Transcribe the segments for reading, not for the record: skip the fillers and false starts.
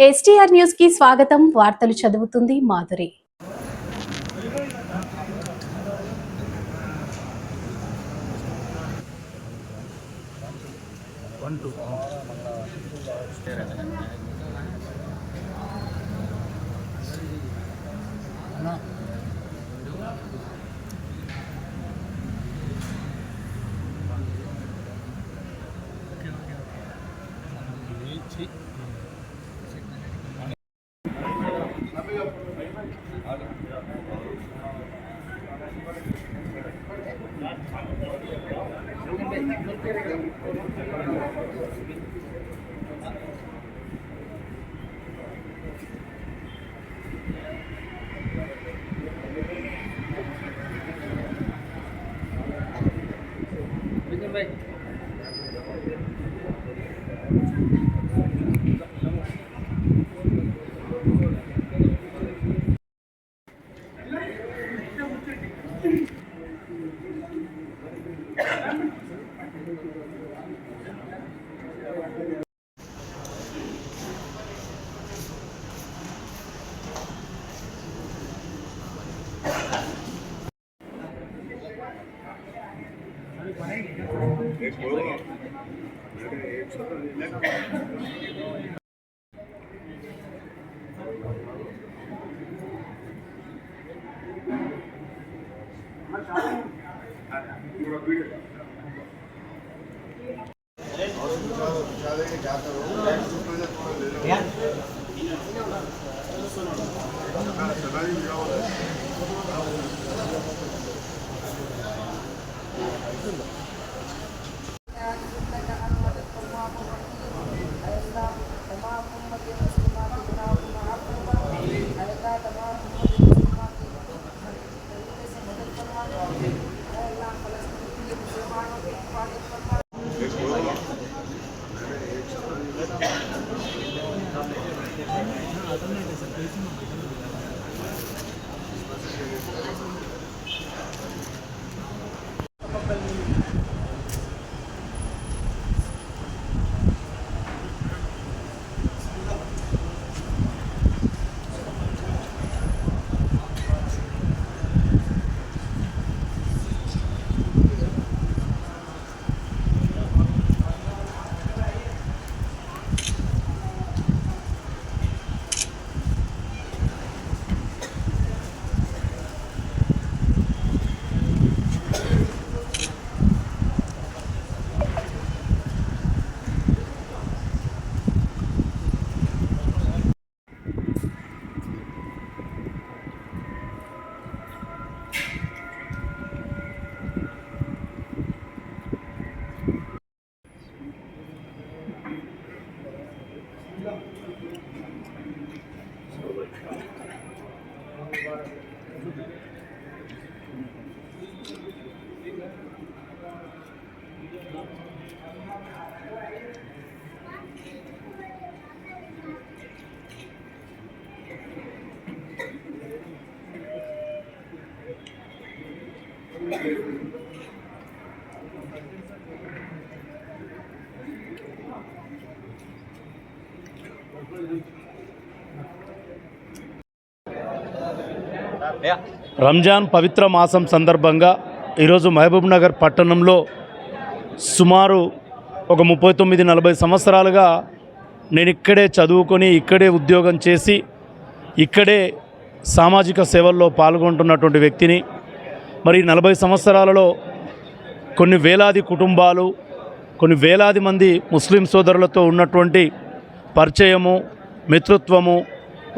STR news కి స్వాగతం. వార్తలు చదువుతుంది మాధురి. రంజాన్ పవిత్ర మాసం సందర్భంగా ఈరోజు మహబూబ్నగర్ పట్టణంలో సుమారు ఒక 39-40 సంవత్సరాలుగా నేను ఇక్కడే చదువుకొని ఇక్కడే ఉద్యోగం చేసి ఇక్కడే సామాజిక సేవల్లో పాల్గొంటున్నటువంటి వ్యక్తిని. మరి 40 సంవత్సరాలలో కొన్ని వేలాది కుటుంబాలు, కొన్ని వేలాది మంది ముస్లిం సోదరులతో ఉన్నటువంటి పరిచయము, మిత్రత్వము,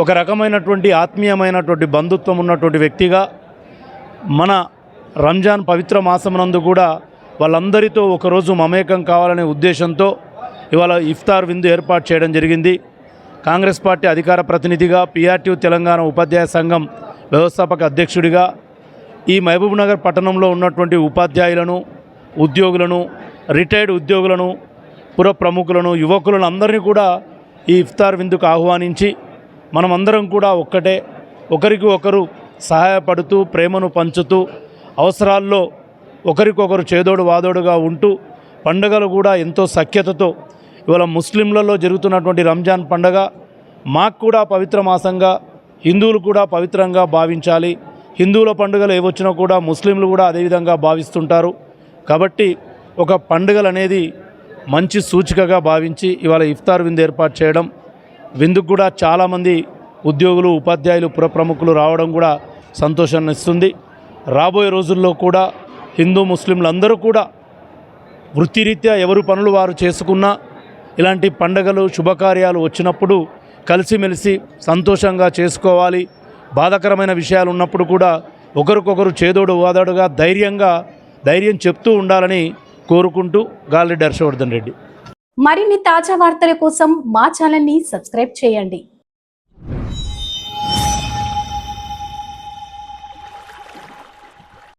ఒక రకమైనటువంటి ఆత్మీయమైనటువంటి బంధుత్వం ఉన్నటువంటి వ్యక్తిగా మన రంజాన్ పవిత్ర మాసమునందు కూడా వాళ్ళందరితో ఒకరోజు మమేకం కావాలనే ఉద్దేశంతో ఇవాళ ఇఫ్తార్ విందు ఏర్పాటు చేయడం జరిగింది. కాంగ్రెస్ పార్టీ అధికార ప్రతినిధిగా, PRTU తెలంగాణ ఉపాధ్యాయ సంఘం వ్యవస్థాపక అధ్యక్షుడిగా ఈ మహబూబ్నగర్ పట్టణంలో ఉన్నటువంటి ఉపాధ్యాయులను, ఉద్యోగులను, రిటైర్డ్ ఉద్యోగులను, పుర ప్రముఖులను, యువకులను అందరినీ కూడా ఈ ఇఫ్తార్ విందుకు ఆహ్వానించి మనమందరం కూడా ఒక్కటే, ఒకరికి ఒకరు సహాయపడుతూ, ప్రేమను పంచుతూ, అవసరాల్లో ఒకరికొకరు చేదోడు వాదోడుగా ఉంటూ, పండుగలు కూడా ఎంతో సఖ్యతతో ఇవాళ ముస్లింలలో జరుగుతున్నటువంటి రంజాన్ పండుగ మాకు కూడా పవిత్ర మాసంగా, హిందువులు కూడా పవిత్రంగా భావించాలి. హిందువుల పండుగలు ఏవొచ్చినా కూడా ముస్లింలు కూడా అదేవిధంగా భావిస్తుంటారు. కాబట్టి ఒక పండుగలు అనేది మంచి సూచికగా భావించి ఇవాళ ఇఫ్తార్ విందు ఏర్పాటు చేయడం, విందుకు కూడా చాలామంది ఉద్యోగులు, ఉపాధ్యాయులు, పుర ప్రముఖులు రావడం కూడా సంతోషాన్ని ఇస్తుంది. రాబోయే రోజుల్లో కూడా హిందూ ముస్లింలు అందరూ కూడా వృత్తిరీత్యా ఎవరు పనులు వారు చేసుకున్నా ఇలాంటి పండుగలు, శుభకార్యాలు వచ్చినప్పుడు కలిసిమెలిసి సంతోషంగా చేసుకోవాలి. బాధాకరమైన విషయాలు ఉన్నప్పుడు కూడా ఒకరికొకరు చేదోడు వాదోడుగా ధైర్యం చెప్తూ ఉండాలని కోరుకుంటూ గాలిరెడ్డి హర్షవర్ధన్ రెడ్డి. మరిన్ని తాజా వార్తల కోసం మా ఛానల్ని సబ్స్క్రైబ్ చేయండి.